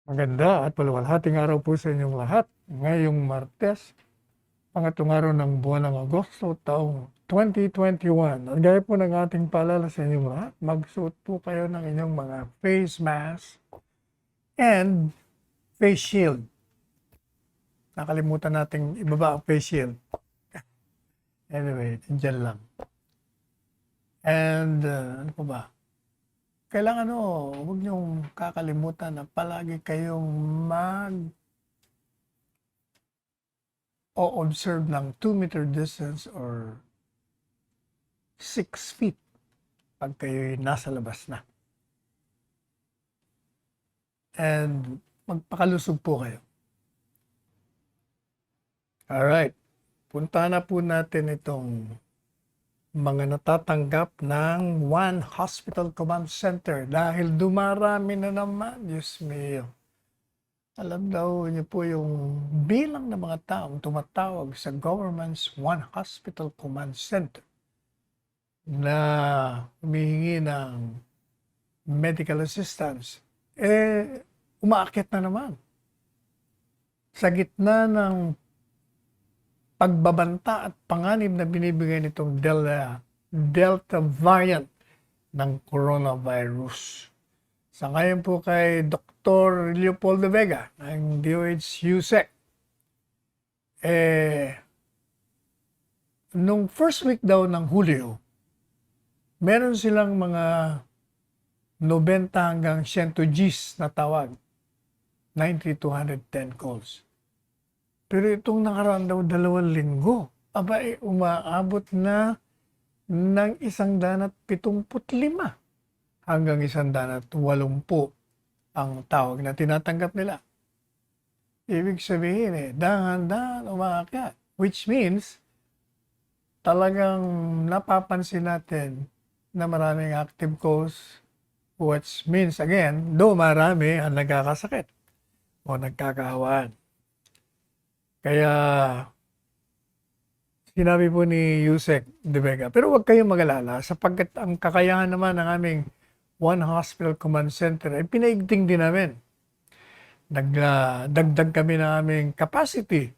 Maganda at maluwalhating araw po sa inyong lahat. Ngayong Martes, pangatlong araw ng buwan ng Agosto, taong 2021. At gaya po ng ating paalala sa inyong lahat, magsuot po kayo ng inyong mga face mask and face shield. Nakalimutan nating ibaba ang face shield. Anyway, dyan lang. And ano pa ba? Kailangan huwag niyong kakalimutan na palagi kayong observe ng 2-meter distance or 6 feet pag kayo'y nasa labas na. And magpakalusog po kayo. Alright, punta na po natin itong mga natatanggap ng One Hospital Command Center dahil dumarami na naman, Diyos mio. Alam daw niyo po yung bilang ng mga taong tumatawag sa government's One Hospital Command Center na humihingi ng medical assistance, umaakit na naman. Sa gitna ng pagbabanta at panganib na binibigay nitong Delta variant ng coronavirus. Sa ngayon po kay Dr. Leopoldo Vega ng DOH-USEC, nung first week daw ng Hulyo, meron silang mga 90 hanggang 100 Gs na tawag, 90 to 110 calls. Pero itong nakaraan daw 2 linggo, umaabot na ng 175 hanggang 180 ang tawag na tinatanggap nila. Ibig sabihin dahan-dahan umaakyat. Which means, talagang napapansin natin na maraming active calls, which means again, do marami ang nagkakasakit o nagkakahawaan. Kaya, sinabi po ni Yusek De Vega, pero huwag kayong mag-alala sapagkat ang kakayahan naman ng aming One Hospital Command Center ay pinaigting din namin. Nagdagdag kami ng aming capacity.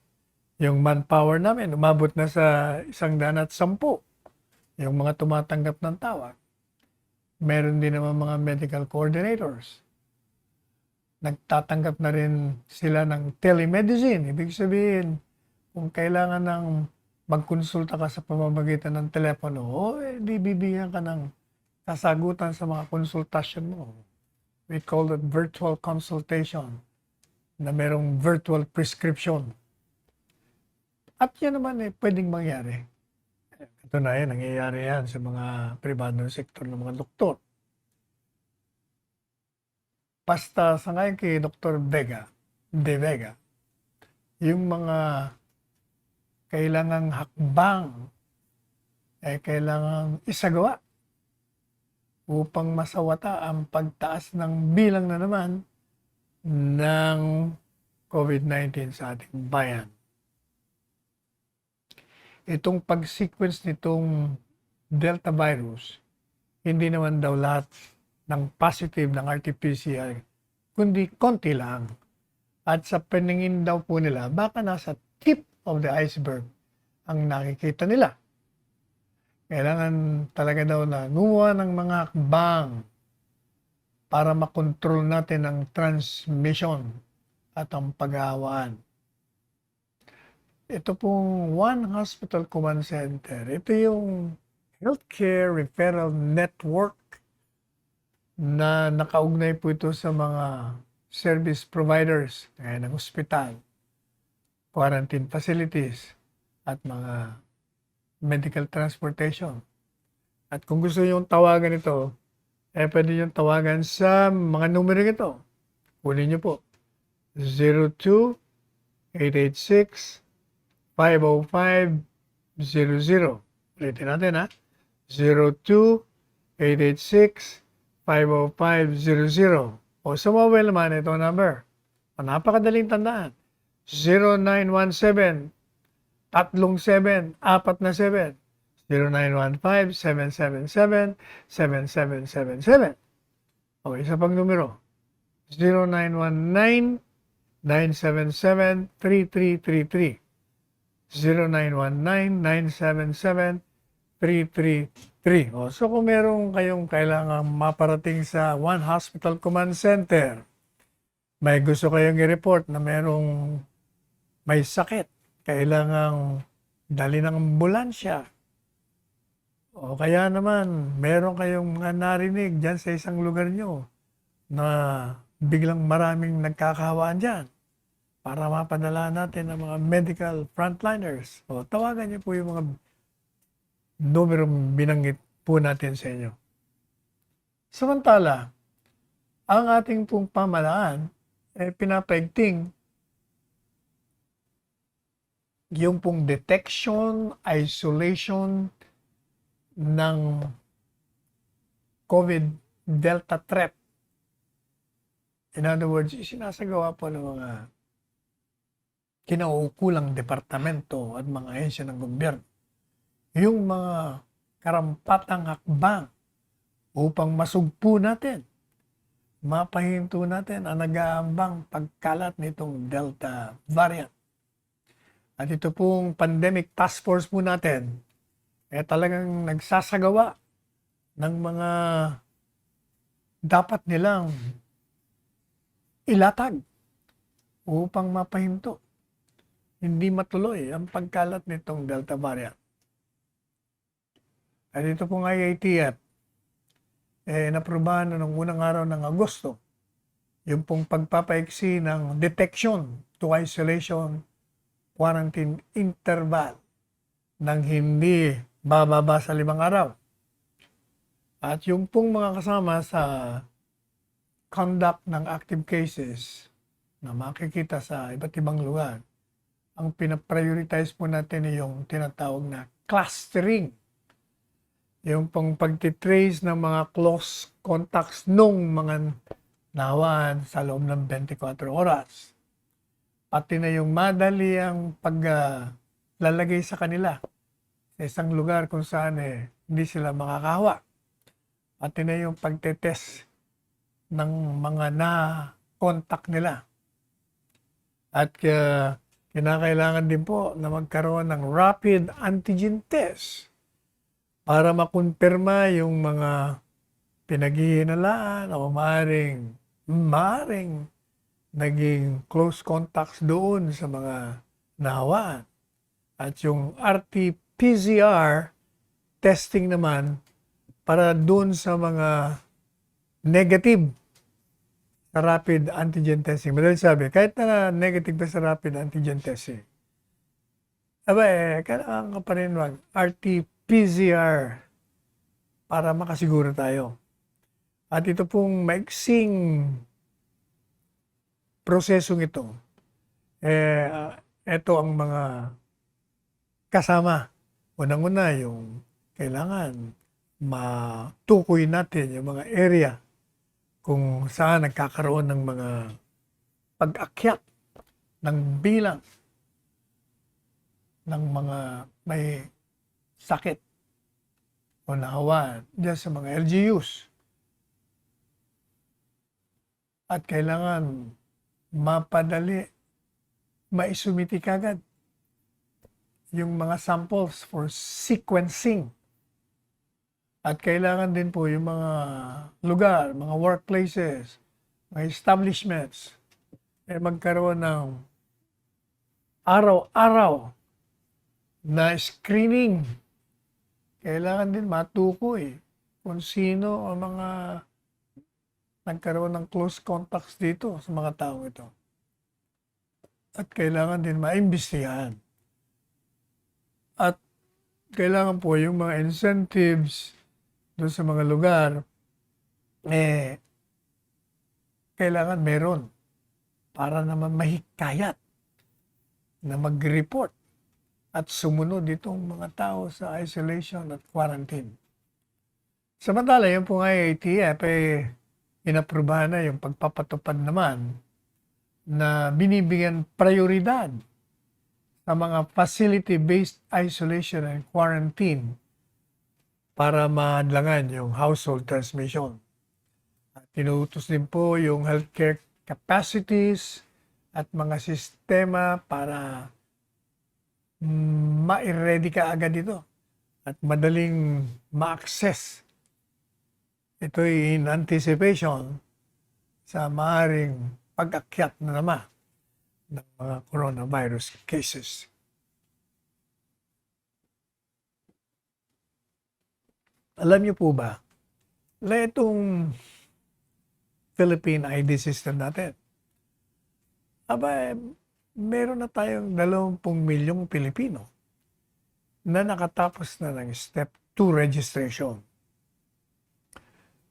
Yung manpower namin, umabot na sa 110 yung mga tumatanggap ng tawag. Meron din naman mga medical coordinators. Nagtatanggap na rin sila ng telemedicine. Ibig sabihin, kung kailangan ng magkonsulta ka sa pamamagitan ng telepono, di bibigyan ka ng kasagutan sa mga konsultasyon mo. We call it virtual consultation, na merong virtual prescription. At yan naman pwedeng mangyari. Ito na nangyayari yan sa mga pribadong sektor ng mga doktor. Basta sa ngayon kay Dr. De Vega, yung mga kailangang hakbang kailangang isagawa upang masawata ang pagtaas ng bilang na naman ng COVID-19 sa ating bayan. Itong pag-sequence nitong Delta virus, hindi naman daw lahat ng positive ng RT-PCR, kundi konti lang. At sa paningin daw po nila, baka nasa tip of the iceberg ang nakikita nila. Kailangan talaga daw na gumawa ng mga hakbang para makontrol natin ang transmission at ang paghahawaan. Ito pong One Hospital Command Center, ito yung healthcare referral network na nakaugnay po ito sa mga service providers gaya ng ospital, quarantine facilities, at mga medical transportation. At kung gusto nyo tawagan ito, pwede nyo tawagan sa mga numero ito. Kunin nyo po, 02-886-505-00. Ulitin natin ha, 02-886-505-00. O sa mobile naman, ito number. Napakadaling tandaan. 0917 37 47 0915-777-7777. O isa pang numero. 0919-977-3333. 0919-977-3333. So kung meron kayong kailangang maparating sa One Hospital Command Center, may gusto kayong i-report na may sakit, kailangang dali ng ambulansya, o kaya naman meron kayong mga narinig dyan sa isang lugar nyo na biglang maraming nagkakahawaan dyan para mapadala natin ang mga medical frontliners. O tawagan niyo po yung mga numero binanggit po natin sa inyo. Samantala, ang ating pong pamahalaan pinapaigting yung pong detection, isolation ng COVID Delta threat. In other words, sinasagawa po ng mga kinauukulang departamento at mga ahensya ng gobyerno yung mga karampatang hakbang upang masugpo natin, mapahinto natin ang nag-aambang pagkalat nitong Delta variant. At ito pong pandemic task force po natin talagang nagsasagawa ng mga dapat nilang ilatag upang mapahinto, hindi matuloy ang pagkalat nitong Delta variant. At ito pong IATF, naprubahan na noong unang araw ng Agosto, yung pong pagpapaiksi ng detection to isolation quarantine interval ng hindi bababa sa 5 araw. At yung pong mga kasama sa conduct ng active cases na makikita sa iba't ibang lugar, ang pinaprioritize po natin ay yung tinatawag na clustering. Yung pong pagtitrace ng mga close contacts nung mga nahawahan sa loob ng 24 oras. Pati na yung madali ang paglalagay sa kanila sa isang lugar kung saan hindi sila makakahawa. Pati na yung pagtetest ng mga na-contact nila. At kinakailangan din po na magkaroon ng rapid antigen test para makumpirma yung mga pinaghihinalaan o maaaring naging close contacts doon sa mga nahawaan. At yung RT-PCR testing naman para doon sa mga negative sa rapid antigen testing. Madali sabi, kahit na negative ka sa rapid antigen testing, kailangan ka pa rin RT-PCR para makasiguro tayo. At ito pong maiksing prosesong ito, ito ang mga kasama. Unang-una, yung kailangan matukoy natin yung mga area kung saan nagkakaroon ng mga pag-akyat ng bilang ng mga may sakit o nahawaan dyan sa mga LGUs. At kailangan mapadali, maisumiti kagad yung mga samples for sequencing. At kailangan din po yung mga lugar, mga workplaces, mga establishments, magkaroon ng araw-araw na screening. Kailangan din matukoy kung sino ang mga nagkaroon ng close contacts dito sa mga tao ito. At kailangan din maimbestigahan. At kailangan po yung mga incentives doon sa mga lugar, kailangan meron para naman mahikayat na mag-report at sumunod itong mga tao sa isolation at quarantine. Samantala, yung pong IATF inaprubahan na yung pagpapatupad naman na binibigyan prioridad sa mga facility-based isolation and quarantine para mahadlangan yung household transmission. At Inuutos din po yung healthcare capacities at mga sistema para ma-ready ka agad ito at madaling ma-access. Ito'y in anticipation sa maaaring pag-akyat na naman ng mga coronavirus cases. Alam niyo po ba na itong Philippine ID system natin, meron na tayong 20 milyong Pilipino na nakatapos na ng Step 2 registration.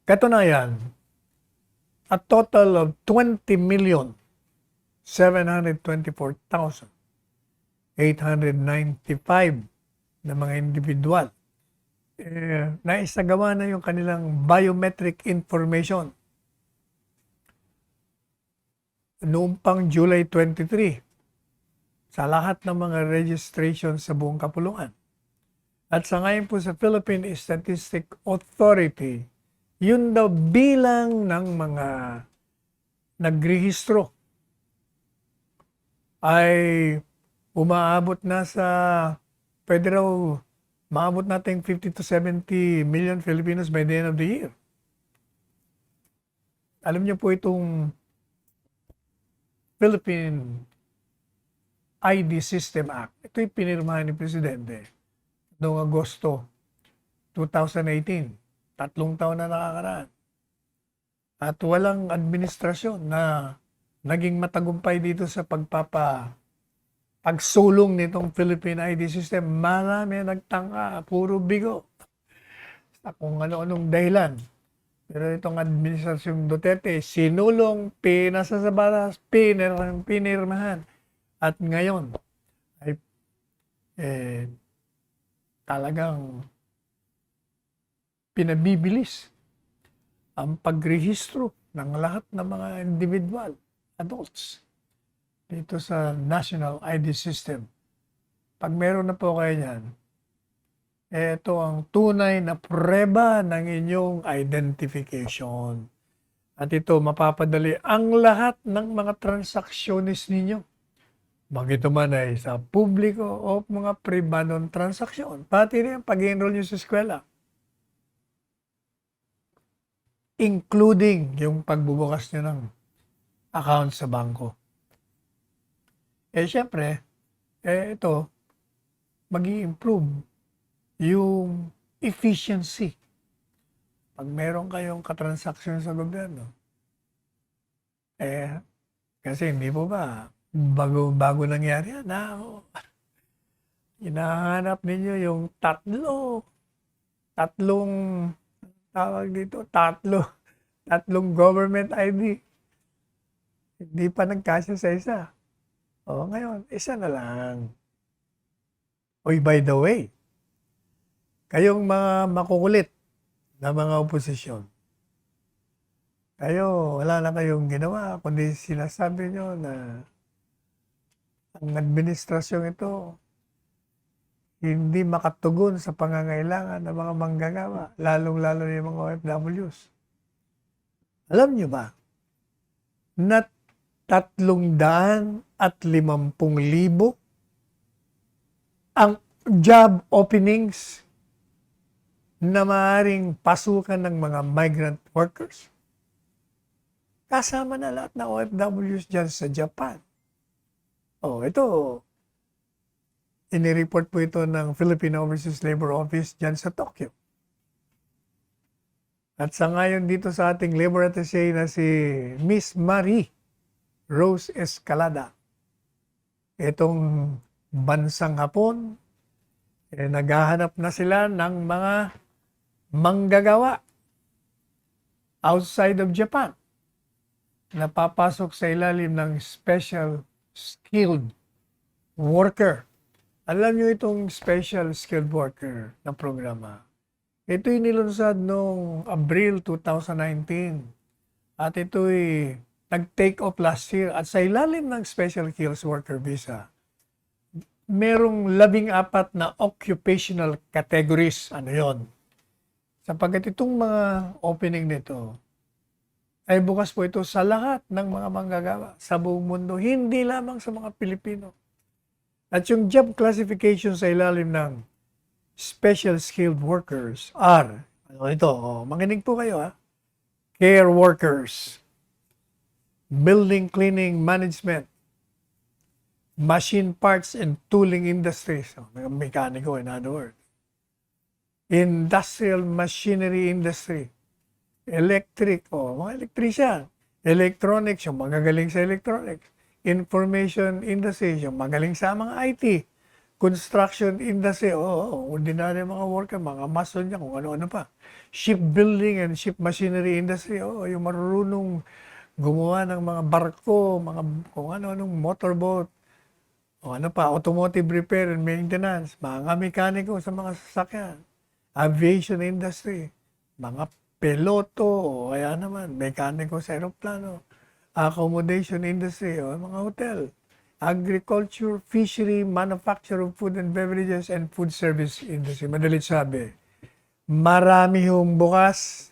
Katunayan, a total of 20,724,895 na mga individual naisagawa na yung kanilang biometric information noong pang July 23 sa lahat ng mga registration sa buong kapulungan. At sa ngayon po sa Philippine Statistic Authority, yun daw bilang ng mga nagrehistro ay umaabot na sa, pwede raw maabot natin 50 to 70 million Filipinos by the end of the year. Alam niyo po itong Philippine ID System Act. Ito'y pinirmahan ni Presidente noong Agosto 2018. 3 taon na nakakaraan. At walang administrasyon na naging matagumpay dito sa pagsulong nitong Philippine ID system. Marami nagtangka, puro bigo. Sa kung ano-anong dahilan. Pero itong administrasyong Duterte, sinulong, pinasa sa batas, pinirmahan. At ngayon, ay talagang pinabibilis ang pagrehistro ng lahat ng mga individual, adults, dito sa National ID System. Pag meron na po kayo yan, ito ang tunay na prueba ng inyong identification. At ito mapapadali ang lahat ng mga transactionist ninyo. Ito man ay sa publiko o mga pribadong transaksyon. Pati rin pag-enroll nyo sa eskwela. Including yung pagbubukas nyo ng account sa bangko. Siyempre, ito, mag-i-improve yung efficiency. Pag meron kayong katransaksyon sa gobyerno, kasi hindi po ba, bago nangyari yan, hinahanap ninyo yung tatlong tawag dito, tatlong government ID. Hindi pa nagkasya sa isa. Ngayon, isa na lang. By the way, kayong mga makukulit na mga oposisyon, kayo, wala na kayong ginawa, kundi sinasabi nyo na ang administrasyong ito hindi makatugon sa pangangailangan ng mga manggagawa, lalong-lalo na yung mga OFWs. Alam nyo ba na 350,000 ang job openings na maaaring pasukan ng mga migrant workers? Kasama na lahat ng OFWs dyan sa Japan. Ito, inireport po ito ng Philippine Overseas Labor Office dyan sa Tokyo. At sa ngayon dito sa ating labor attaché na si Miss Marie Rose Escalada, itong bansang Hapon, naghahanap na sila ng mga manggagawa outside of Japan na papasok sa ilalim ng special skilled worker. Alam nyo itong special skilled worker na programa. Ito'y nilunsad noong Abril 2019 at ito'y nag-take off last year at sa ilalim ng special skills worker visa, merong 14 na occupational categories. Ano yon? Sapagkat itong mga opening nito ay bukas po ito sa lahat ng mga manggagawa sa buong mundo, hindi lamang sa mga Pilipino. At yung job classification sa ilalim ng special skilled workers are, makinig po kayo care workers, building cleaning management, machine parts and tooling industries, mekaniko in other words, industrial machinery industry, electric, mga electrician, electronics, yung magagaling sa electronics, information industry, yung magaling sa mga IT, construction industry, ordinary mga worker, mga mason niya, kung ano-ano pa. Shipbuilding and ship machinery industry, yung marunong gumawa ng mga barko, mga kung ano-anong motorboat, o ano pa, automotive repair and maintenance, mga mekaniko sa mga sasakyan, aviation industry, mga piloto, o kaya naman, mekaniko sa aeroplano, accommodation industry, o mga hotel, agriculture, fishery, manufacture of food and beverages, and food service industry. Madalit sabi, marami hong bukas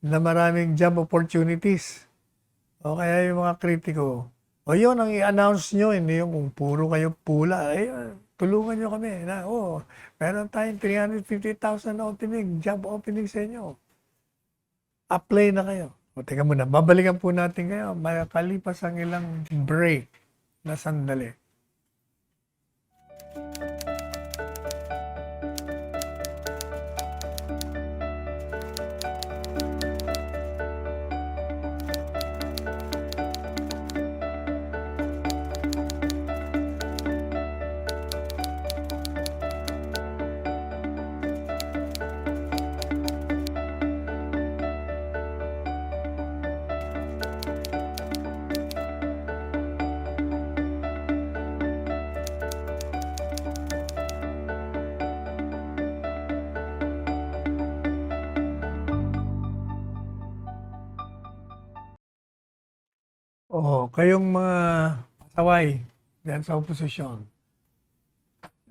na maraming job opportunities. O kaya yung mga kritiko, yun ang i-announce nyo, hindi yung kung puro kayo pula. Tulungan nyo kami na, meron tayong 350,000 opening, job opening sa inyo. Apply na kayo. Teka muna, babalikan po natin kayo. Makalipas ang ilang break na sandali. Kayong mga pasaway diyan sa oposisyon,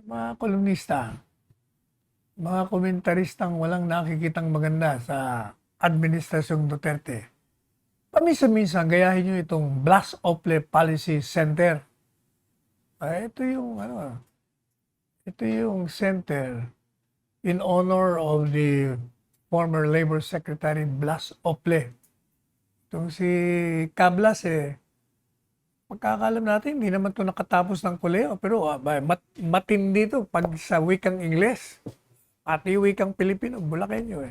mga kolumnista, mga komentaristang walang nakikitang maganda sa Administrasyong Duterte, paminsan-minsan gayahin nyo itong Blas Ople Policy Center. Ito yung center in honor of the former Labor Secretary Blas Ople. Itong si Cablas pagkakalam natin, hindi naman ito nakatapos ng koleo, pero matindi ito pag sa wikang Ingles, pati wikang Pilipino, Bulakenyo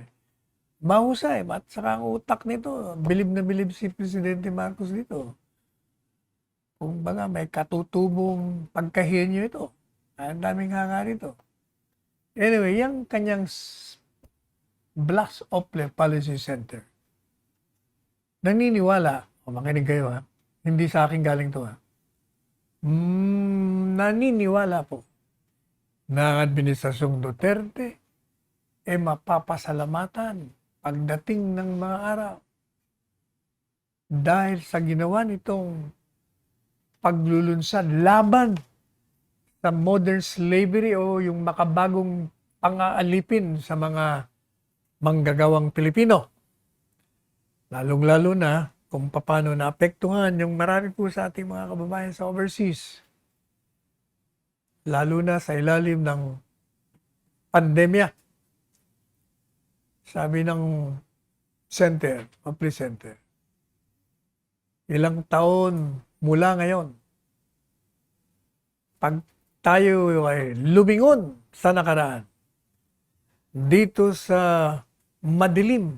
mahusay, at saka ang utak nito, bilib na bilib si Presidente Marcos dito. Kung baga may katutubong pagkahenyo ito, ang daming hanga rito. Anyway, yung kanyang Blas Ople Policy Center, naniniwala, makinig kayo hindi sa akin galing to naniniwala po na ang Administrasyong Duterte mapapasalamatan pagdating ng mga araw dahil sa ginawa nitong paglulunsad laban sa modern slavery o yung makabagong pang-aalipin sa mga manggagawang Pilipino. Lalong-lalo na kung paano naapektuhan yung marami po sa ating mga kababayan sa overseas. Lalo na sa ilalim ng pandemya. Sabi ng Ople Center, ilang taon mula ngayon, pag tayo ay lumingon sa nakaraan, dito sa madilim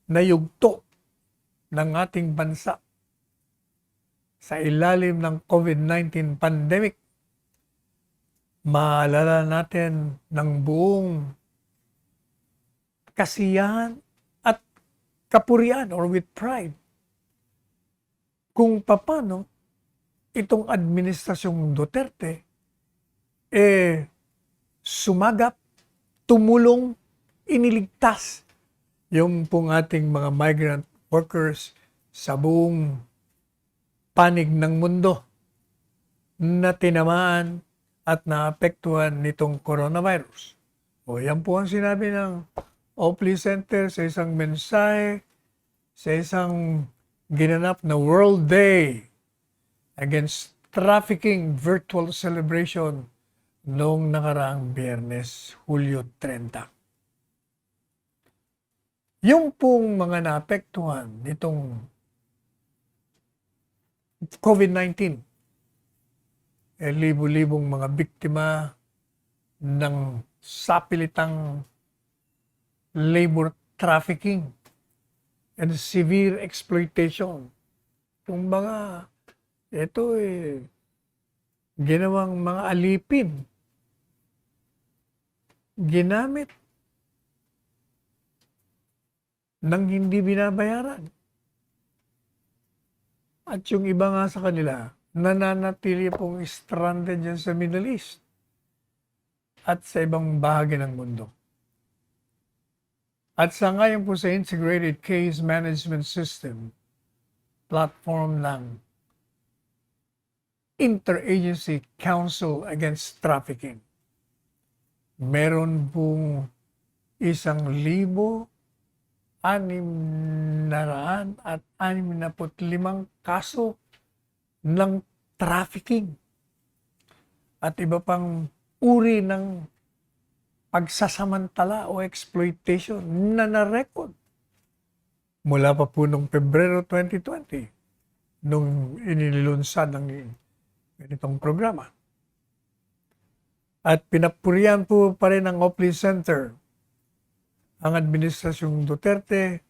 na yugto ng ating bansa sa ilalim ng COVID-19 pandemic, maalala natin ng buong kasiyahan at kapurian or with pride kung paano itong Administrasyong Duterte sumagap, tumulong, iniligtas yung pong ating mga migrant workers sa buong panig ng mundo na tinamaan at naapektuhan nitong coronavirus. Yan po ang sinabi ng Ople Center sa isang mensahe sa isang ginanap na World Day Against Trafficking virtual celebration noong nakaraang Biyernes, Hulyo 30. Yung pong mga naapektuhan nitong COVID-19, libo-libong mga biktima ng sapilitang labor trafficking and severe exploitation. Yung mga, ito ginawang mga alipin, ginamit nang hindi binabayaran. At yung iba nga sa kanila, nananatili pong stranded dyan sa Middle East at sa ibang bahagi ng mundo. At sa ngayon po sa Integrated Case Management System, platform ng Interagency Council Against Trafficking, meron pong 1,665 kaso ng trafficking at iba pang uri ng pagsasamantala o exploitation na na-record mula pa po noong Pebrero 2020 nung inilunsad ng ganitong programa. At pinapurihan po pa rin ng Opley Center ang Administrasyong Duterte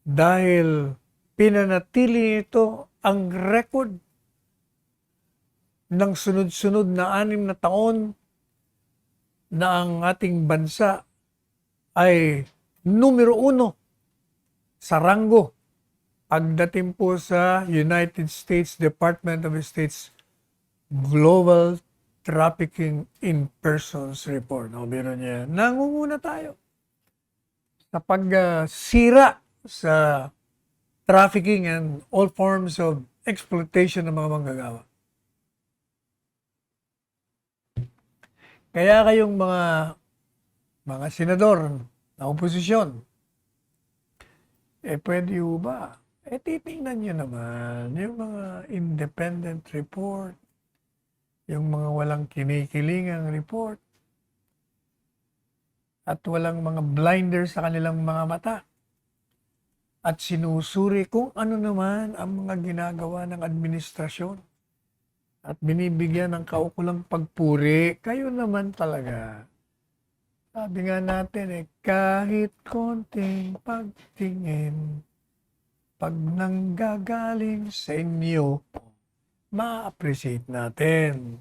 dahil pinanatili nito ang record ng sunod-sunod na 6 na taon na ang ating bansa ay numero 1 sa ranggo pagdating po sa United States Department of State's Global Trafficking in Persons Report. O, biro niya, nangunguna tayo sa pagsira sa trafficking and all forms of exploitation ng mga manggagawa. Kaya kayong mga senador na oposisyon, pwede ba? Titingnan nyo naman yung mga independent report, yung mga walang kinikilingang report, at walang mga blinders sa kanilang mga mata. At sinusuri kung ano naman ang mga ginagawa ng administrasyon. At binibigyan ng kaukulang pagpuri, kayo naman talaga. Sabi nga natin kahit konting pagtingin, pag nanggagaling sa inyo, ma-appreciate natin.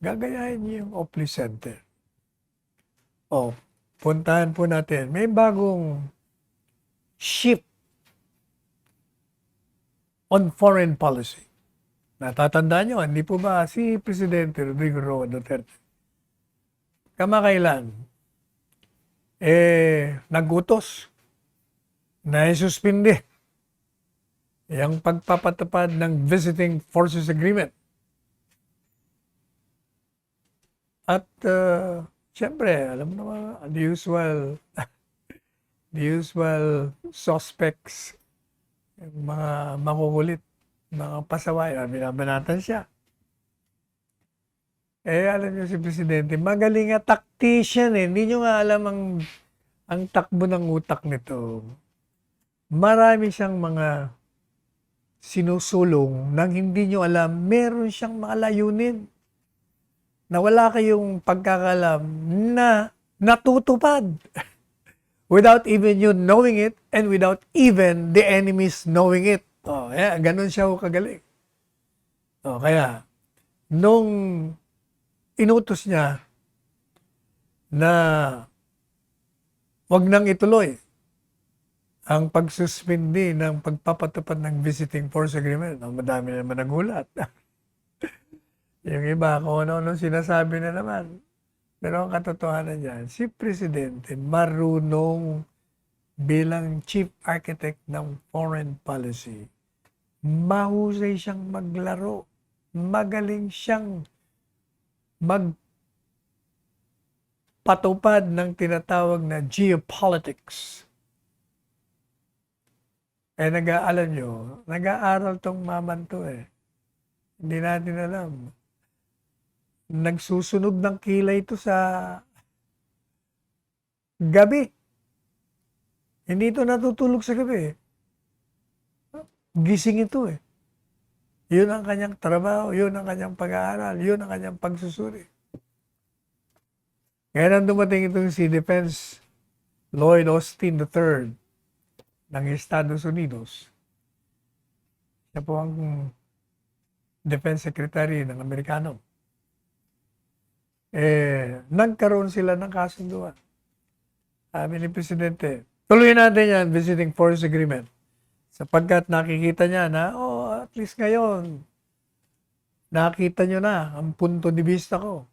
Gagayahin niyo yung Opley Center. Puntahan po natin. May bagong shift on foreign policy. Natatandaan nyo, hindi po ba si Presidente Rodrigo Roa Duterte kamakailan nagutos na isuspindi yung pagpapatupad ng Visiting Forces Agreement. At siyempre, alam mo naman, the usual suspects, yung mga makukulit, mga pasaway, binabanatan siya. Alam niyo si Presidente, magaling nga tactician Hindi niyo nga alam ang takbo ng utak nito. Marami siyang mga sinusulong nang hindi niyo alam, meron siyang mga layunin na wala kayong pagkakalam na natutupad without even you knowing it and without even the enemies knowing it. Ganun siya kagaling. Kaya, nung inutos niya na wag nang ituloy ang pagsuspindi ng pagpapatupad ng Visiting Force Agreement. Madami naman nagulat. Yung iba, kung ano-ano sinasabi na naman. Pero ang katotohanan niyan, si Presidente marunong bilang Chief Architect ng Foreign Policy. Mahusay siyang maglaro. Magaling siyang magpatupad ng tinatawag na geopolitics. Alam nyo, nag-aaral tong maman to eh. Hindi natin alam. Nagsusunog ng kilay ito sa gabi. Hindi ito natutulog sa gabi eh. Gising ito eh. Yun ang kanyang trabaho, yun ang kanyang pag-aaral, yun ang kanyang pagsusuri. Kaya nang dumating itong si Defense Lloyd Austin III ng Estados Unidos, siya po ang Defense Secretary ng Amerikano. Nagkaroon sila ng kasunduan. Sabi ni Presidente, tuloy natin yan, Visiting Force Agreement. Sapagkat nakikita niya na, at least ngayon, nakita niyo na ang punto de vista ko.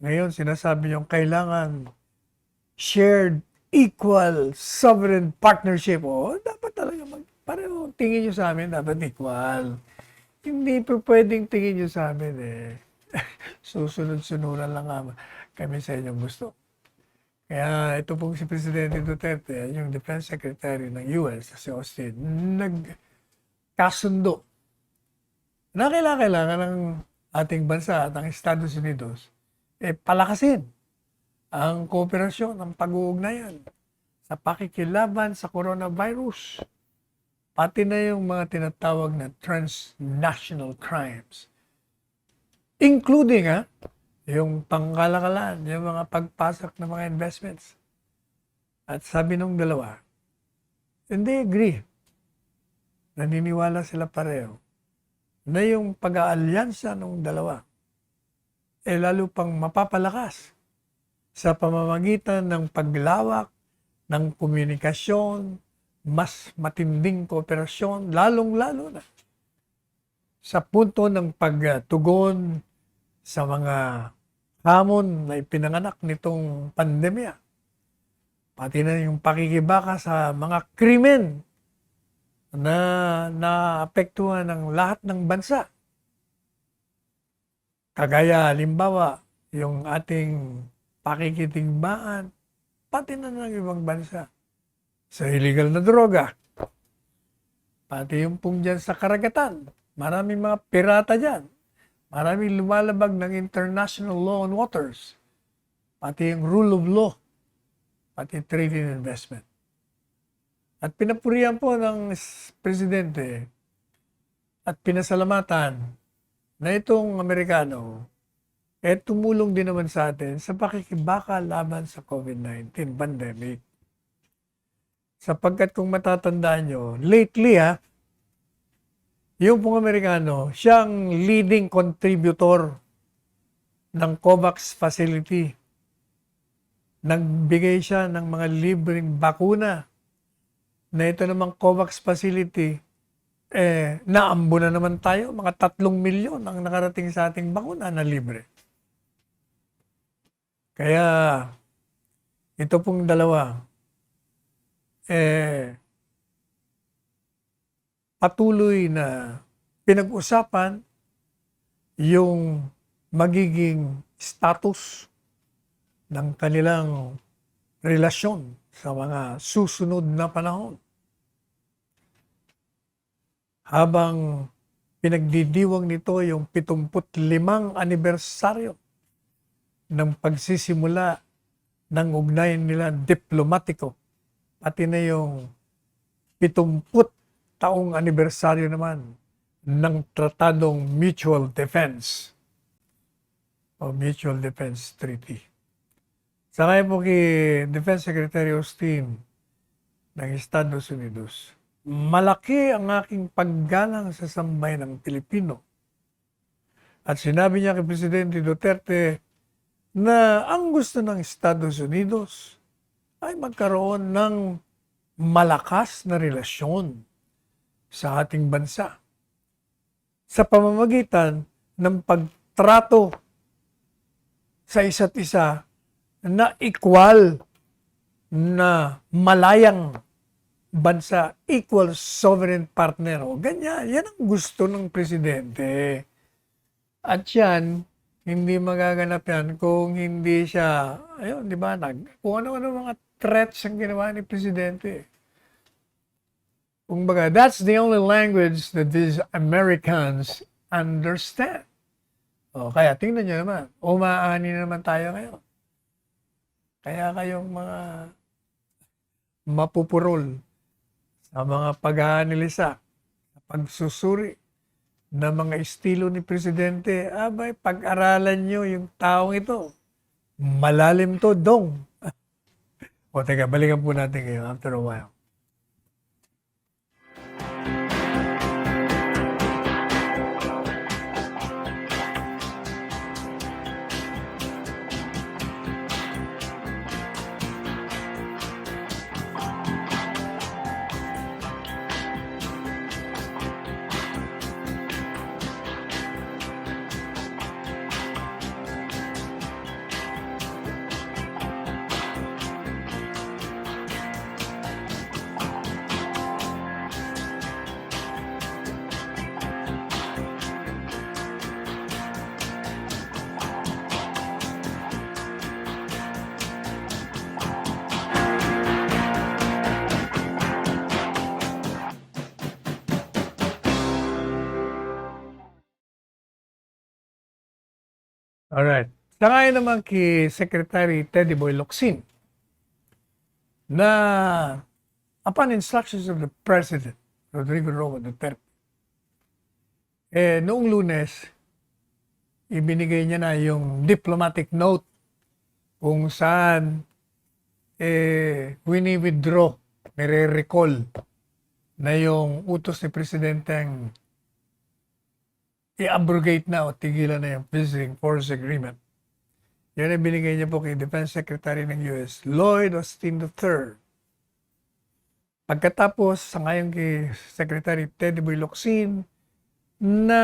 Ngayon, sinasabi niyong kailangan shared, equal, sovereign partnership. Dapat talaga pareho tingin niyo sa amin, dapat equal. Hindi po pwedeng tingin niyo sa amin susunod-sunuran lang kami sa inyong gusto. Kaya ito pong si Presidente Duterte, yung Defense Secretary ng US, si Austin, nagkasundo na kailangan ng ating bansa at ang Estados Unidos palakasin ang kooperasyon, ang pag-uugnayan sa pakikilaban sa coronavirus, pati na yung mga tinatawag na transnational crimes, including yung pangkalakalan, yung mga pagpasok ng mga investments. At sabi nung dalawa, hindi agree. Naniniwala sila pareho na yung pag-aalyansa ng dalawa lalo pang mapapalakas sa pamamagitan ng paglawak ng komunikasyon, mas matinding kooperasyon, lalong-lalo na sa punto ng pagtugon sa mga hamon na ipinanganak nitong pandemya. Pati na yung pakikibaka sa mga krimen na naapektuhan ng lahat ng bansa. Kagaya, halimbawa, yung ating pakikitingbaan, pati na ng ibang bansa. Sa illegal na droga, pati yung pong dyan sa karagatan, maraming mga pirata dyan. Maraming lumalabag ng international law on waters, pati yung rule of law, pati trade and investment. At pinapurihan po ng Presidente at pinasalamatan na itong Amerikano tumulong din naman sa atin sa pakikibaka laban sa COVID-19 pandemic. Sapagkat kung matatandaan nyo, lately yung pong Amerikano, siyang leading contributor ng COVAX facility. Nagbigay siya ng mga libreng bakuna na ito namang COVAX facility, naambo na naman tayo, mga 3 milyon ang nakarating sa ating bakuna na libre. Kaya, ito pong dalawa, patuloy na pinag-usapan yung magiging status ng kanilang relasyon sa mga susunod na panahon. Habang pinagdidiwang nito yung 75 anibersaryo ng pagsisimula ng ugnayan nila diplomatiko, pati na yung 70 taong anibersaryo naman ng Tratadong Mutual Defense o Mutual Defense Treaty. Sakay po kay Defense Secretary Austin ng Estados Unidos, malaki ang aking paggalang sa sambayan ng Pilipino. At sinabi niya kay Presidente Duterte na ang gusto ng Estados Unidos ay magkaroon ng malakas na relasyon sa ating bansa sa pamamagitan ng pagtrato sa isa't isa na equal na malayang bansa, equal sovereign partner. Ganyan, yan ang gusto ng Presidente. At yan, hindi magaganap yan kung hindi siya, ayun, di ba, kung ano-ano mga threats ang ginawa ni Presidente. Kumbaga, that's the only language that these Americans understand. O, kaya tingnan nyo naman, umaani na naman tayo ngayon. Kaya kayong mga mapupurol sa mga pag-aanalisa, sa pagsusuri ng mga estilo ni Presidente, abay, pag-aralan nyo yung taong ito. Malalim to, dong. O, teka, balikan po natin ngayon after a while. Alright. Sangayon naman kay Secretary Teddy Boy Locsin na upon instructions of the President, Rodrigo Roa Duterte, noong Lunes, ibinigay niya na yung diplomatic note kung saan wini-withdraw, nire-recall na yung utos ni Presidente ang i-abrogate na o tigilan na yung Visiting Force Agreement. Yan ay binigay niya po kay Defense Secretary ng US, Lloyd Austin III. Pagkatapos, sangayon kay Secretary Teddy Boy Locsin, na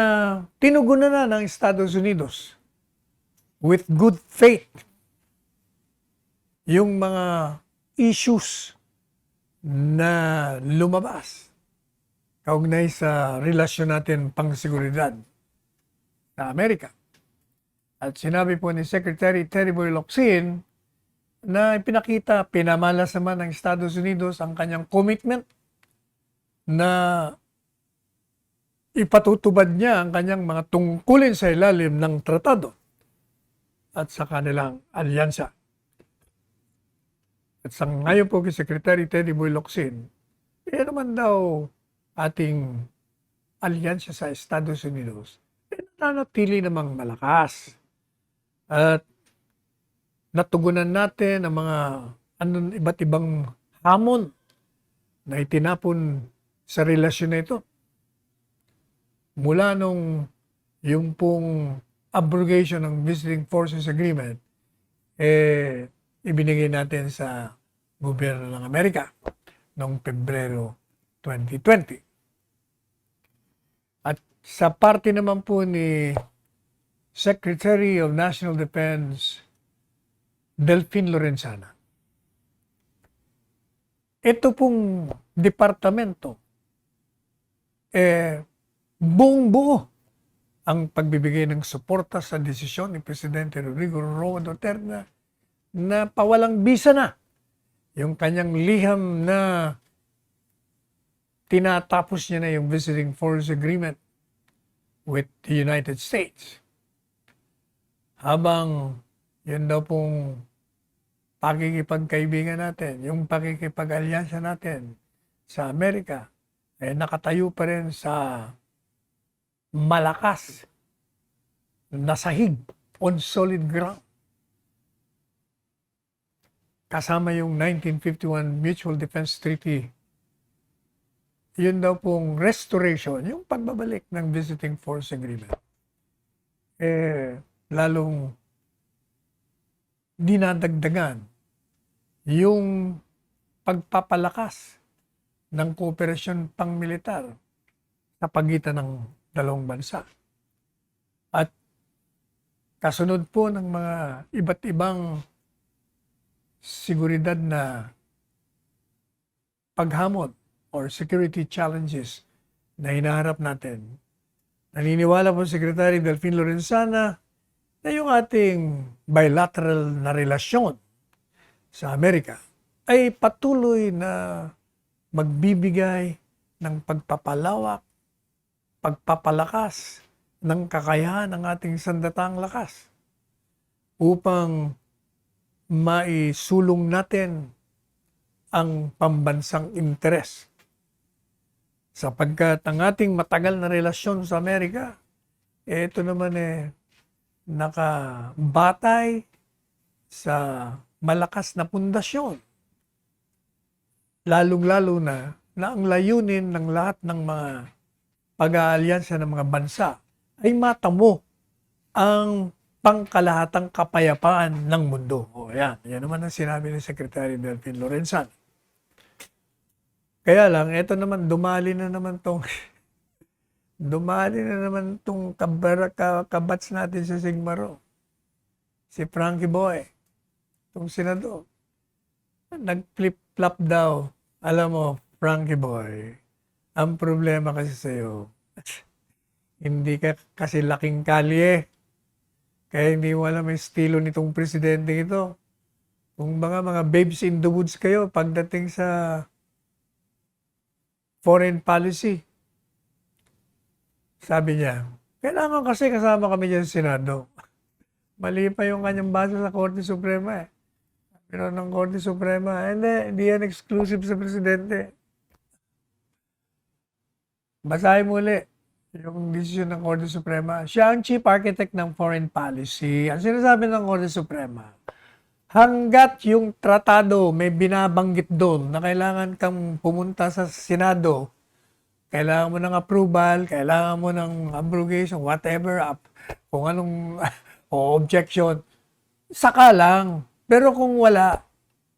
tinugunan na ng Estados Unidos with good faith yung mga issues na lumabas kaugnay sa relasyon natin pang-seguridad sa Amerika. At sinabi po ni Secretary Teddy Boy Locsin na ipinakita, pinamalas naman ng Estados Unidos ang kanyang commitment na ipatutubad niya ang kanyang mga tungkulin sa ilalim ng tratado at sa kanilang alyansa. At sa ngayon po kay Secretary Teddy Boy Locsin, naman daw ating alyansa sa Estados Unidos nanatili namang malakas. At natugunan natin ang mga iba't ibang hamon na itinapon sa relasyon na ito. Mula nung yung pong abrogation ng Visiting Forces Agreement, ibinigay natin sa gobyerno ng Amerika noong Pebrero 2020. At sa parte naman po ni Secretary of National Defense Delfin Lorenzana, ito pong departamento buong-buo ang pagbibigay ng suporta sa desisyon ni Presidente Rodrigo Roa Duterte na pawalang bisa na yung kanyang liham na tinatapos niya na yung Visiting Force Agreement with the United States. Habang yun daw pong pakikipagkaibigan natin, yung pakikipag-alyansa natin sa Amerika, nakatayo pa rin sa malakas na sahig on solid ground. Kasama yung 1951 Mutual Defense Treaty, yun daw pong restoration, yung pagbabalik ng Visiting Force Agreement, lalong dinadagdagan yung pagpapalakas ng kooperasyon pang-militar sa pagitan ng dalawang bansa. At kasunod po ng mga iba't ibang seguridad na paghamon or security challenges na hinaharap natin, naniniwala po Secretary Delfin Lorenzana na yung ating bilateral na relasyon sa Amerika ay patuloy na magbibigay ng pagpapalawak, pagpapalakas ng kakayahan ng ating sandatang lakas upang maisulong natin ang pambansang interes. Sapagkat ang ating matagal na relasyon sa Amerika, ito naman nakabatay sa malakas na pundasyon. Lalong-lalo na ang layunin ng lahat ng mga pag-aalyansa ng mga bansa ay matamo ang pangkalahatang kapayapaan ng mundo. O yan naman ang sinabi ni Secretary Delfin Lorenzan. Kaya lang, ito naman, dumali na naman tong kabats natin sa Sigmaro. Si Frankie Boy, itong senador. Nag-flip-flop daw. Alam mo, Frankie Boy, ang problema kasi sa'yo, hindi ka kasi laking kalye. Kaya hindi mo alam yung estilo nitong presidente ito. Kung mga babes in the woods kayo pagdating sa foreign policy. Sabi niya, kailangan kasi kasama kami dyan sa Senado. Mali pa yung kanyang basa sa Korte Suprema Pero ng Korte Suprema, hindi yan exclusive sa presidente. Basahin mo ulit yung desisyon ng Korte Suprema. Siya ang chief architect ng foreign policy. Ang sinasabi ng Korte Suprema, hanggat yung tratado may binabanggit doon na kailangan kang pumunta sa Senado, kailangan mo ng approval, kailangan mo ng abrogation, whatever, kung anong o objection, saka lang. Pero kung wala,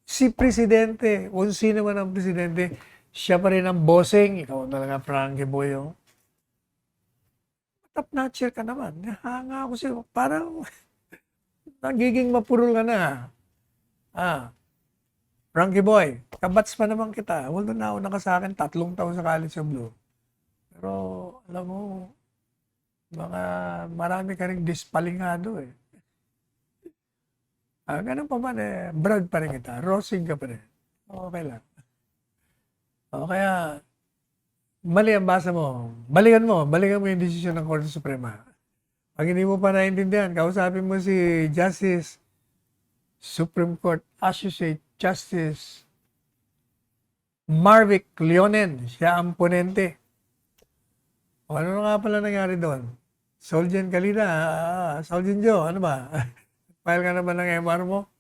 si presidente, kung sino man ang presidente, siya pa rin ang bossing. Ikaw talaga, Frankie Boy. Top-notcher ka naman. Hanga ako sa'yo. Parang nagiging mapurol ka na. Frankie Boy, kabats pa naman kita. Although nauna ka sa akin, 3 taon sa College of Law. Pero, alam mo, marami ka rin dispalingado ganun pa man Brad pa rin kita. Rosing ka pa rin. Okay lang. Kaya, mali ang basa mo. Balikan mo yung desisyon ng Korte Suprema. Pag hindi mo pa naiintindihan, kausapin mo si Justice Supreme Court Associate Justice Marvick Leonen. Siya ang ponente. Ano nga pala nangyari doon? Soljen Kalina, Soljen Joe, ano ba? File ka na ba ng MR mo?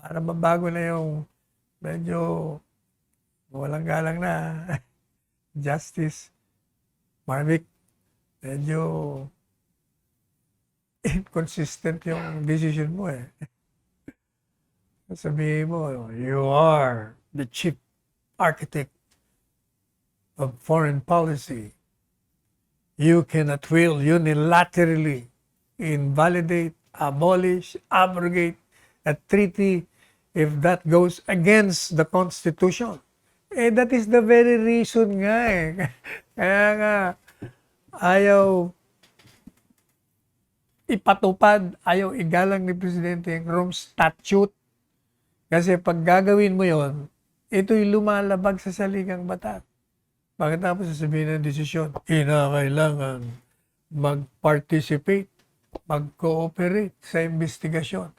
Para mabago na yung medyo walang galang na Justice Marvick. Medyo inconsistent yung decision mo Sabihin mo, you are the chief architect of foreign policy. You cannot will unilaterally invalidate, abolish, abrogate a treaty if that goes against the Constitution. That is the very reason nga Kaya nga, ayaw ipatupad, ayaw igalang ni Presidente yung Rome Statute. Kasi pag gagawin mo yon, ito'y lumalabag sa saligang batas. Pagkatapos sasabihin ng desisyon, kailangan mag-participate, mag-cooperate sa investigasyon.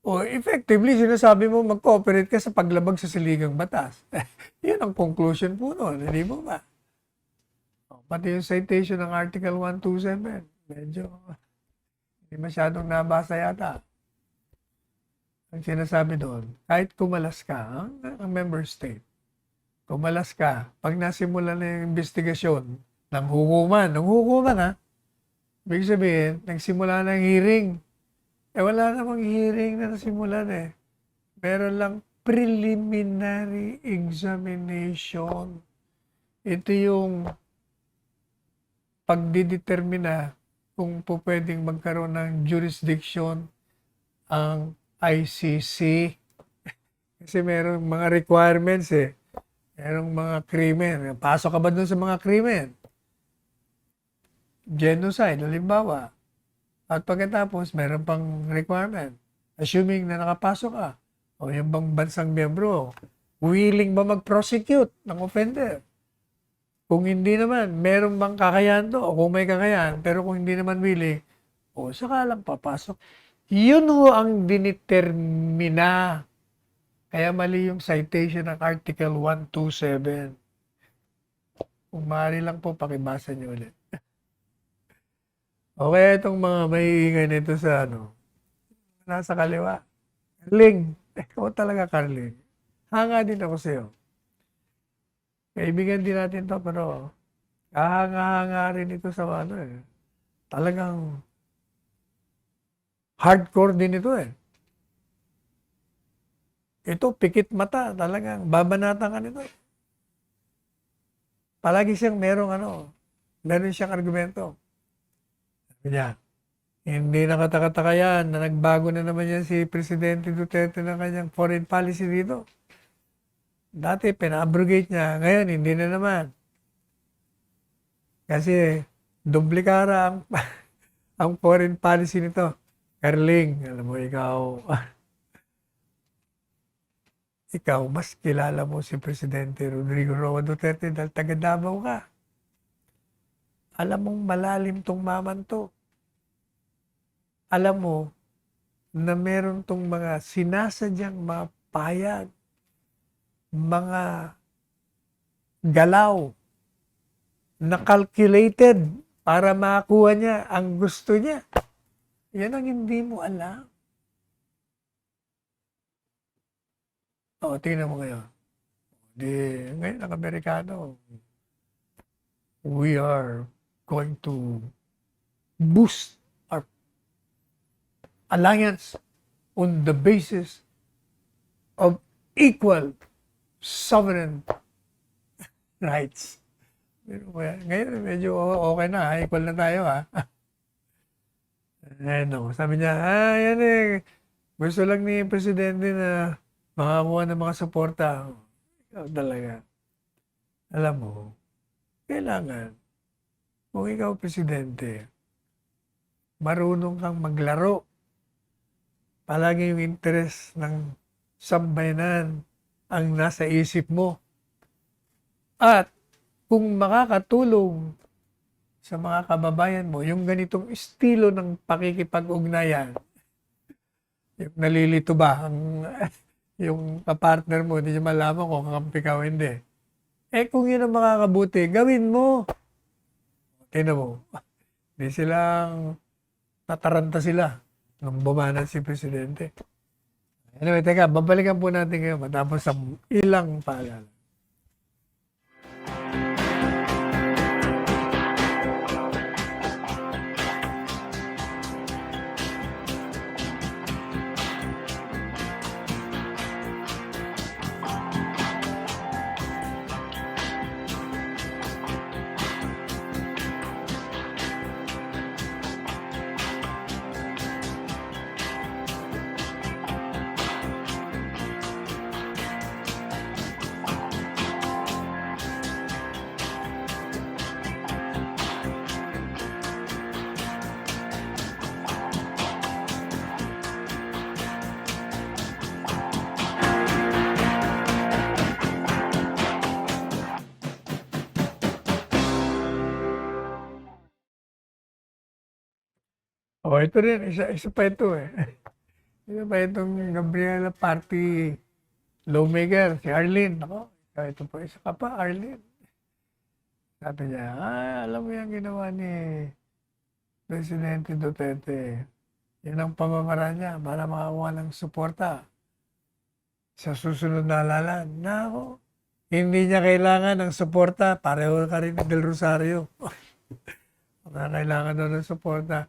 O effectively, sinasabi mo mag-cooperate ka sa paglabag sa saligang batas. Yun ang conclusion po noon, hindi mo ba? Pati yung citation ng Article 127, medyo hindi masyadong nabasa yata. Ang sinasabi doon, kahit kumalas ka, ang member state, kumalas ka, pag nasimula na yung investigasyon ng hukuman ibig sabihin, nagsimula ng hearing. Wala namang hearing na nasimulan Meron lang preliminary examination. Ito yung pagdidetermina kung pwedeng magkaroon ng jurisdiction ang ICC. Kasi merong mga requirements Merong mga krimen. Pasok ka ba dun sa mga krimen? Genocide, halimbawa. At pagkatapos, meron pang requirement. Assuming na nakapasok ka, o yung bang bansang miyembro, willing ba mag-prosecute ng offender? Kung hindi naman, meron bang kakayahan to? O kung may kakayahan, pero kung hindi naman willing, o saka lang papasok. Yun ho ang dinitermina. Kaya mali yung citation ng Article 127. Kung maaari lang po, pakibasa niyo ulit. O kaya itong mga maiingay nito sa nasa kaliwa. Carling, ikaw talaga Carling. Hanga din ako sa'yo. Kaibigan din natin to, pero kahanga-hanga rin ito sa talagang hardcore din ito eh. Ito, pikit mata, talagang babanatan ka nito. Palagi siyang meron siyang argumento. Sabi niya, hindi nakatakataka yan na nagbago na naman yan si Presidente Duterte ng kanyang foreign policy dito. Dati, pina-abrogate niya. Ngayon, hindi na naman. Kasi, duplikara ang foreign policy nito. Carling, alam mo, ikaw, mas kilala mo si Presidente Rodrigo Roa Duterte dahil taga Davao ka. Alam mong malalim tong maman to. Alam mo na meron tong mga sinasadyang mga payag, mga galaw na calculated para makakuha niya ang gusto niya. Yan ang hindi mo alam. O, tingnan mo ngayon. Ngayon ang Amerikano, we are going to boost our alliance on the basis of equal sovereign rights. Ngayon, medyo okay na. Equal na tayo, ha? Sabi niya, yan gusto lang ni Presidente na makakuha ng mga suporta. Ikaw talaga. Alam mo, kailangan, kung ikaw Presidente, marunong kang maglaro. Palagi yung interes ng sambayanan ang nasa isip mo. At kung makakatulong sa mga kababayan mo, yung ganitong estilo ng pakikipag-ugnayan, yung nalilito ba, yung kapartner mo, hindi niya malaman kung kakampi ka o hindi. Kung yun ang makakabuti, gawin mo. Tingnan mo, hindi silang nataranta sila nung bumanan si Presidente. Anyway, teka, babalikan po natin kayo matapos ang ilang paalala. Ito rin, isa pa ito eh. Isa pa itong Gabriela Party lawmaker, si Arlene. Ito po, isa ka pa, Arlene. Sabi niya, alam mo yung ginawa ni Presidente Duterte. Yan ang pamamaraan niya para makakuha ng suporta sa susunod na halalan. Nako, hindi niya kailangan ng suporta. Pareho ka rin ni Del Rosario. Kailangan daw ng suporta.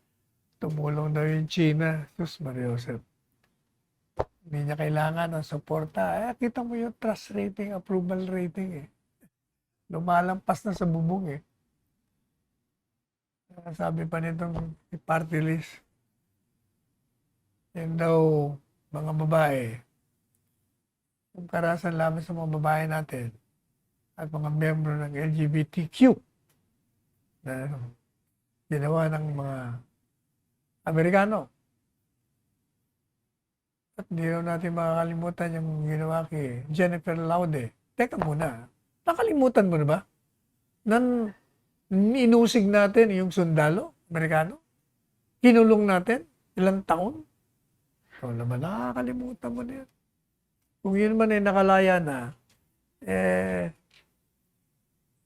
Tumulong daw yung China. Sus, Maria Josep. Hindi niya kailangan ng suporta. Kita mo yung trust rating, approval rating eh. Lumalampas na sa bubong eh. Sabi pa nitong party list. Yan daw, mga babae. Yung karasan lamang sa mga babae natin at mga membro ng LGBTQ na ginawa ng mga Amerikano. At hindi natin makakalimutan yung ginawa kay Jennifer Laude. Teka muna, nakalimutan mo na ba? Nan inusig natin yung sundalo, Amerikano. Kinulong natin ilang taon. Ikaw naman, nakakalimutan mo na yan. Kung yun man ay nakalaya na,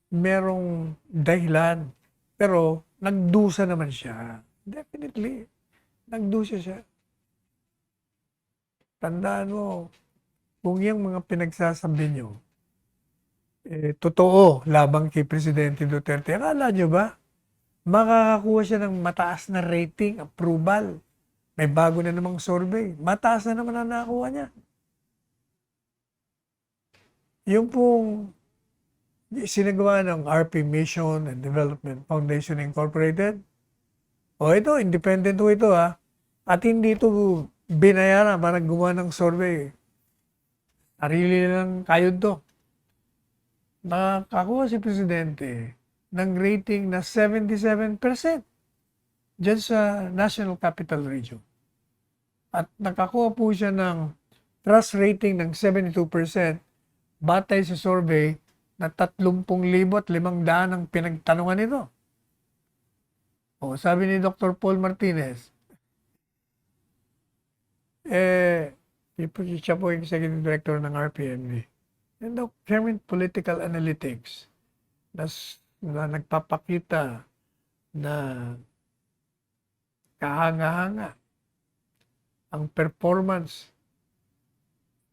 merong dahilan. Pero, nagdusa naman siya. Definitely, nagdusa siya. Tandaan mo, kung yung mga pinagsasabi nyo, totoo labang kay Presidente Duterte, akala nyo ba, makakakuha siya ng mataas na rating, approval? May bago na namang survey. Mataas na naman ang nakakuha niya. Yung pong sinagawa ng RP Mission and Development Foundation Incorporated, ito, independent ito at hindi ito binayaran para gumawa ng survey. Sarili lang kayod to. Nakakuha si Presidente ng rating na 77% dyan sa National Capital Region. At nakakuha po siya ng trust rating ng 72% batay sa survey na 30,500 ang pinagtanungan nito. Sabi ni Dr. Paul Martinez, siya po yung Executive Director ng RPMB. And the Chairman Political Analytics na nagpapakita na kahanga-hanga ang performance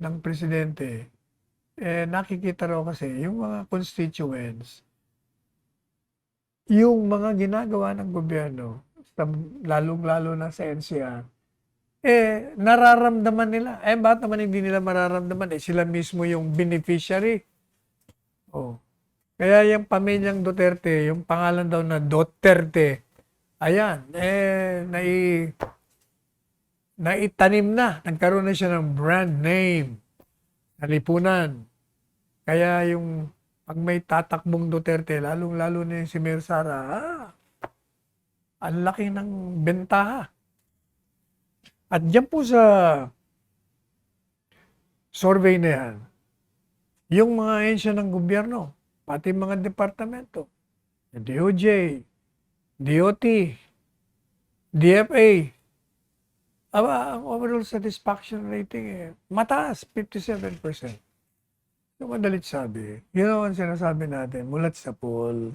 ng presidente, nakikita raw kasi yung mga constituents, yung mga ginagawa ng gobyerno, lalong-lalo na sa NCR, nararamdaman nila. Bakit naman hindi nila mararamdaman? Sila mismo yung beneficiary. Kaya yung pamilyang Duterte, yung pangalan daw na Duterte, ayan, naitanim na. Nagkaroon na siya ng brand name, nalipunan. Kaya yung pag may tatakbong Duterte, lalong-lalo na yung si Mayor Sara, ang laki ng bentaha. At dyan po sa survey na yan, yung mga ahensya ng gobyerno, pati mga departamento, DOJ, DOT, DFA, ang overall satisfaction rating mataas, 57%. Yung madalit sabi, yun ang sinasabi natin, mulat sa poll.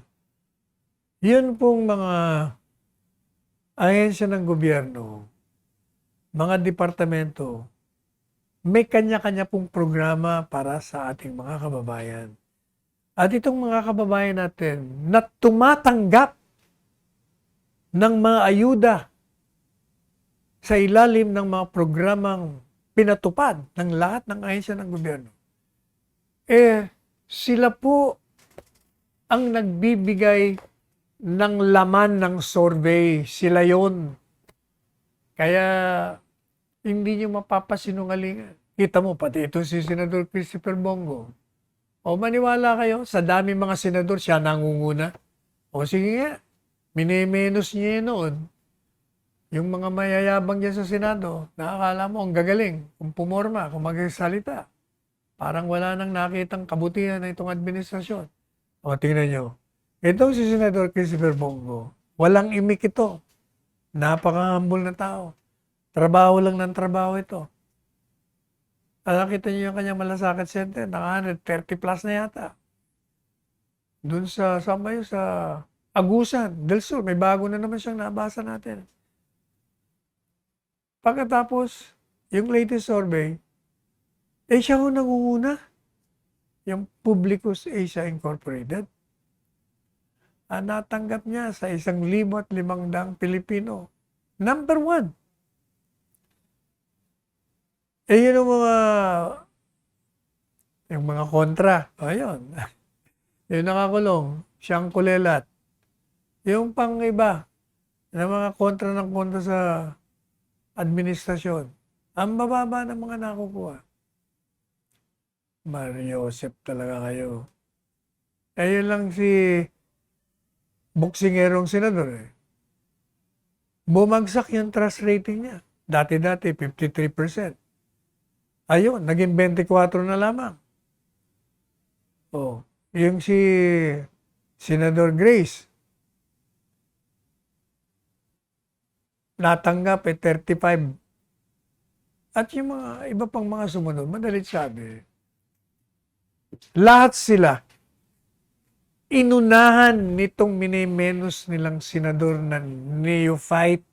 Yun pong mga ahensya ng gobyerno, mga departamento, may kanya-kanya pong programa para sa ating mga kababayan. At itong mga kababayan natin na tumatanggap ng mga ayuda sa ilalim ng mga programang pinatupad ng lahat ng ahensya ng gobyerno, sila po ang nagbibigay ng laman ng survey. Sila yon. Kaya hindi nyo mapapasinungalingan. Kita mo, pati ito si Senador Christopher Bongo. Maniwala kayo, sa dami mga senador, siya nangunguna. Sige nga, minimenos niya noon. Yung mga mayayabang dyan sa Senado, nakakala mo, ang gagaling, kung pumorma, kung magsalita. Parang wala nang nakitang kabutihan na itong administrasyon. Tingnan nyo. Itong si Senador Christopher Bongo, walang imik ito. Napaka-humble na tao. Trabaho lang ng trabaho ito. Nakita niyo yung kanyang malasakit center, naka 130 plus na yata. Doon sa Agusan del Sur, may bago na naman siyang nabasa natin. Pagkatapos, yung latest survey, siya ho nangunguna. Yung Publicus Asia Incorporated. Natanggap niya sa 1,500 Pilipino. Number 1. Yun yung mga kontra. Ayun. Yung nakakulong, siyang kulelat. Yung pang iba, na mga kontra ng kontra sa administrasyon, ang bababa ng mga nakukuha. Mario Joseph talaga kayo. Yun lang si boksingerong senador. Bumagsak yung trust rating niya. Dati-dati, 53%. Ayun, naging 24 na lamang. Yung si Senador Grace, natanggap 35. At yung mga iba pang mga sumunod, madalit sabi, lahat sila inunahan nitong minimenos nilang senador na neophyte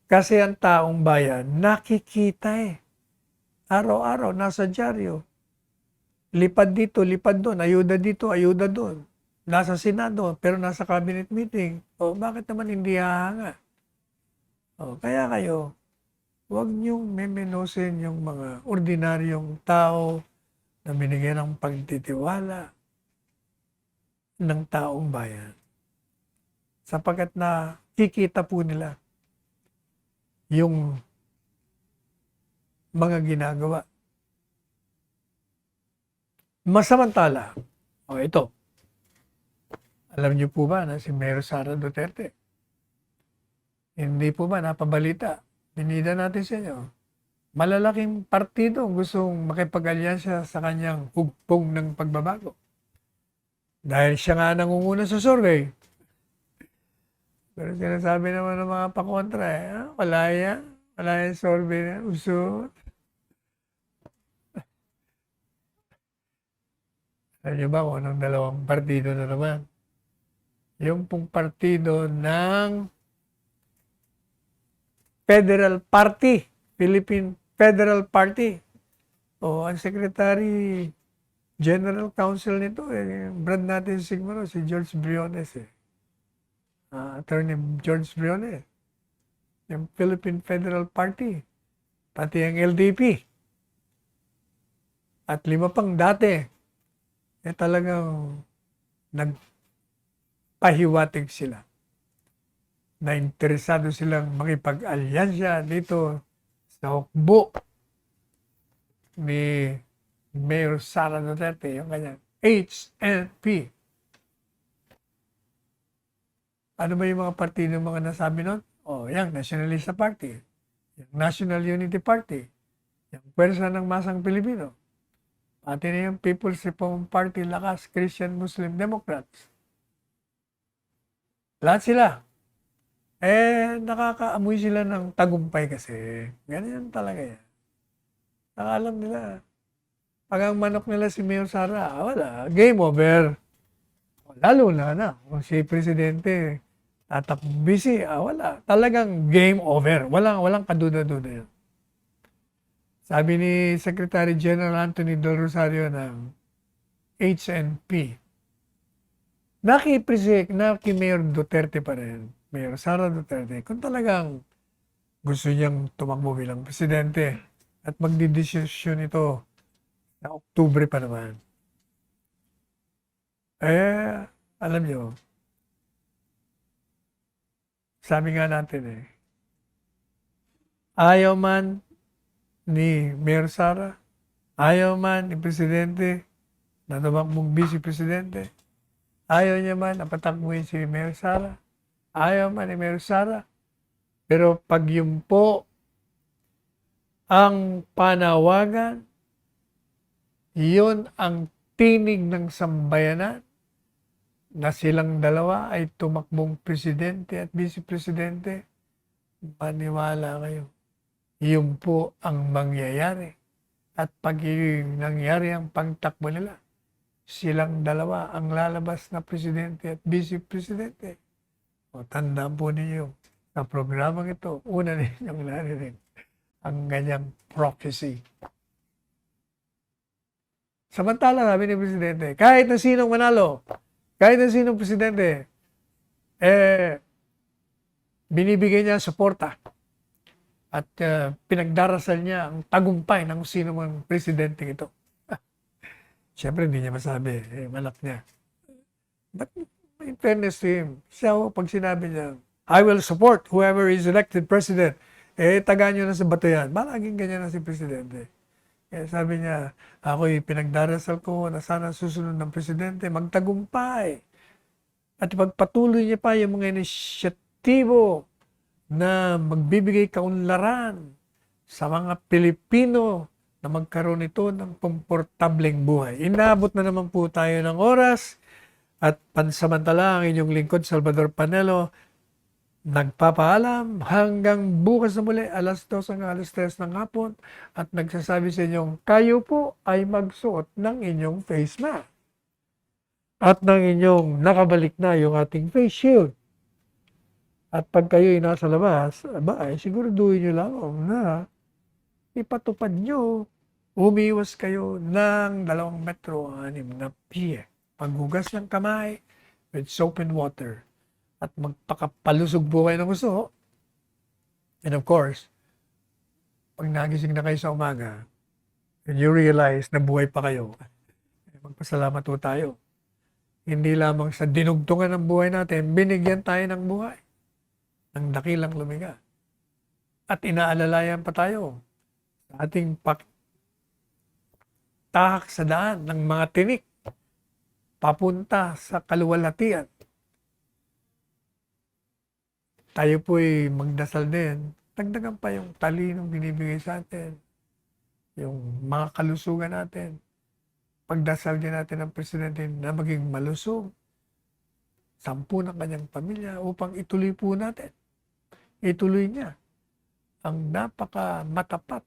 kasi ang taong bayan nakikita Araw-araw nasa dyaryo. Lipad dito, lipad doon, ayuda dito, ayuda doon. Nasa Senado, pero nasa cabinet meeting. O bakit naman hindi hahanga? O kaya kayo, huwag niyong memenosin yung mga ordinaryong tao na binigyan ng pagtitiwala ng taong bayan. Sapagkat na kikita po nila yung mga ginagawa. Masamantala, ito, alam niyo po ba na si Mayor Sara Duterte, hindi po ba napabalita, binida natin sa inyo, malalaking partido gustong makipag-alyansa sa kanyang hugpong ng pagbabago. Dahil siya nga nangunguna sa survey. Pero sinasabi naman ng mga pakontra, wala yan survey na usot. Alam niyo ba kung anong dalawang partido na naman? Yung pong partido ng Federal Party, Philippine Federal Party. O ang Secretary General Counsel nito, brad natin siguro, si George Briones. Attorney George Briones. Yung Philippine Federal Party. Pati ang LDP. At 5 pang dati. Talagang nagpahiwatig sila na interesado silang makipag-alyansya dito sa hukbo ni Mayor Sara Duterte, yung kanyang HNP. Ano ba yung mga partido mga nasabi nun? Yung Nationalista Party, yung National Unity Party, yung Pwersa ng Masang Pilipino, pati na yung People's Reform Party, Lakas, Christian Muslim Democrats. Lahat sila. Nakakaamoy sila ng tagumpay kasi. Ganyan talaga yan. Nakalam nila. Pag ang manok nila si Mayor Sara, wala. Game over. Lalo na. Kung si Presidente busy, wala. Talagang game over. Walang kaduda-duda yan. Sabi ni Secretary General Anthony Del Rosario ng HNP, Mayor Duterte pa rin, Mayor Sara Duterte, kung talagang gusto niyang tumakbo bilang presidente at magdidesisyon ito na Oktubre pa naman. Alam niyo, sabi nga natin ayaw man ni Mayor Sara, ayaw man ni Presidente na tumakbong Vice Presidente, ayaw niya man na patakbuhin si Mayor Sara, ayaw man ni Mayor Sara, pero pag yun po ang panawagan, yun ang tinig ng sambayanan na silang dalawa ay tumakbong Presidente at Vice Presidente, paniwala kayo. Yun po ang mangyayari. At pag nangyari ang pagtakbo nila, silang dalawa ang lalabas na presidente at vice presidente. Tandaan po ninyo, sa programang ito, una ninyong narinig ang ganyang prophecy. Samantala, sabi ni Presidente, kahit na sinong manalo, kahit na sinong presidente, binibigay niya suporta. At pinagdarasal niya ang tagumpay ng sino mang presidente ito. Siyempre, hindi niya masabi. Malak niya. But in fairness to him, siya pag sinabi niya, I will support whoever is elected president. Taga nyo na sa bato yan. Malaging ganyan na si presidente. Sabi niya, ako'y pinagdarasal ko na sana susunod ng presidente magtagumpay. At ipagpatuloy niya pa yung mga inisyatibo na magbibigay kaunlaran sa mga Pilipino na magkaroon ito ng komportableng buhay. Inabot na naman po tayo ng oras At pansamantala ang inyong lingkod, Salvador Panelo, nagpapaalam hanggang bukas na muli, alas 2 hanggang alas 3 ng hapon, at nagsasabi sa inyong kayo po ay magsuot ng inyong face mask at ng inyong nakabalik na yung ating face shield. At pag kayo ay nasa labas, ay siguraduhin nyo lang na ipatupad nyo, umiwas kayo ng 2 metro 6 na piye. Paghugas ng kamay with soap and water. At magpakapalusog po kayo ng gusto. And of course, pag nagising na kayo sa umaga, and you realize na buhay pa kayo, magpasalamat po tayo. Hindi lamang sa dinugtungan ng buhay natin, binigyan tayo ng buhay, ng dakilang lumiga. At inaalalayan pa tayo sa ating tahak sa daan ng mga tinik papunta sa kaluwalhatian. Tayo po'y magdasal din. Dagdagan pa yung talinong binibigay sa atin. Yung mga kalusugan natin. Pagdasal din natin ang presidente na maging malusog. 10 ng kanyang pamilya upang ituloy po natin. Ituloy niya ang napaka matapat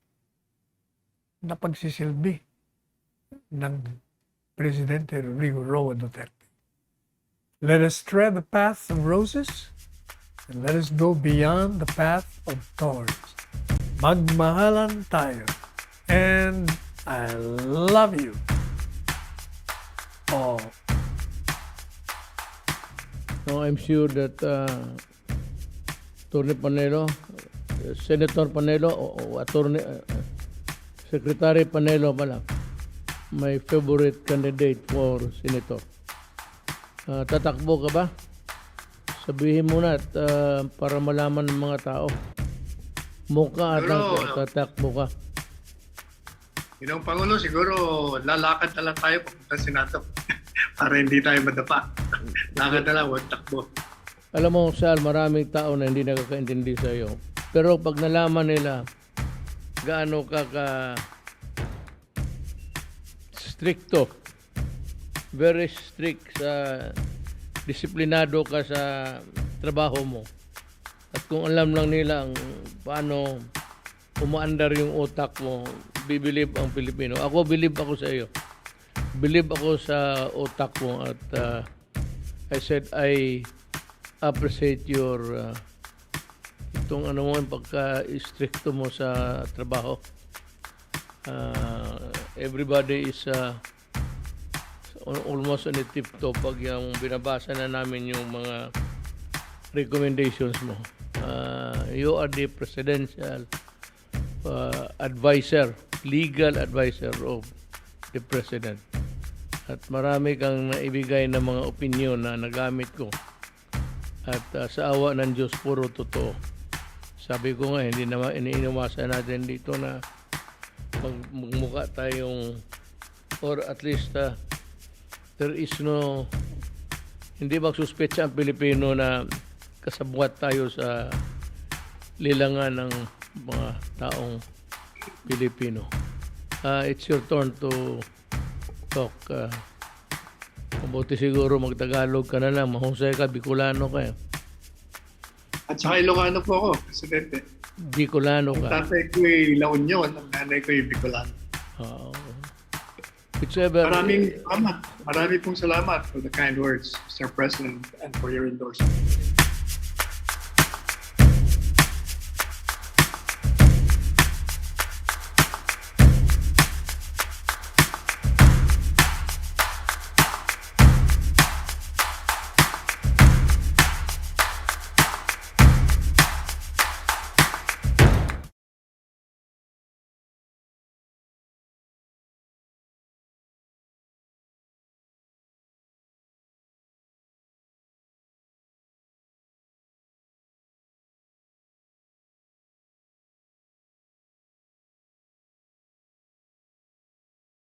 na pagsisilbi ng Presidente Rodrigo Roa Duterte. Let us tread the path of roses and let us go beyond the path of thorns. Magmahalan tayo. And I love you all. No, I'm sure that Attorney Panelo, Senator Panelo, o Attorney Secretary Panelo pala, my favorite candidate for senator. Tatakbo ka ba? Sabihin mo na at para malaman ng mga tao. Mukha at tatakbo ka. Ginoong Pangulo, siguro lalakad na lang tayo papunta sa Senato para hindi tayo madapa. Lakad na lang, huwag takbo. Alam mo, Sal, maraming tao na hindi nakakaintindi sa iyo. Pero pag nalaman nila gaano ka stricto, very strict sa disiplinado ka sa trabaho mo. At kung alam lang nila ang paano umaandar yung utak mo, bibilib ang Pilipino. Ako, bilib ako sa iyo. Bilib ako sa utak mo at I said I appreciate your itong ano mo, pagka-stricto mo sa trabaho. Everybody is almost on a tip-top pag yung binabasa na namin yung mga recommendations mo. You are the presidential advisor, legal advisor of the president. At marami kang naibigay na mga opinion na nagamit ko. At sa awa ng Diyos, puro totoo. Sabi ko nga, hindi naman iniiwasan natin dito na magmukha tayong, or at least there is no, hindi magsuspetsa ang Pilipino na kasabwat tayo sa lilangan ng mga taong Pilipino. It's your turn to talk. Mabuti siguro magtagalog ka na lang, mahusay ka, Bicolano ka. At saka Ilocano po ako, Presidente. Bicolano Ang ka. tatay ko'y La Union, ang nanay ko'y Bicolano. Whichever. Marami pong salamat for the kind words, Mr. President, and for your endorsement.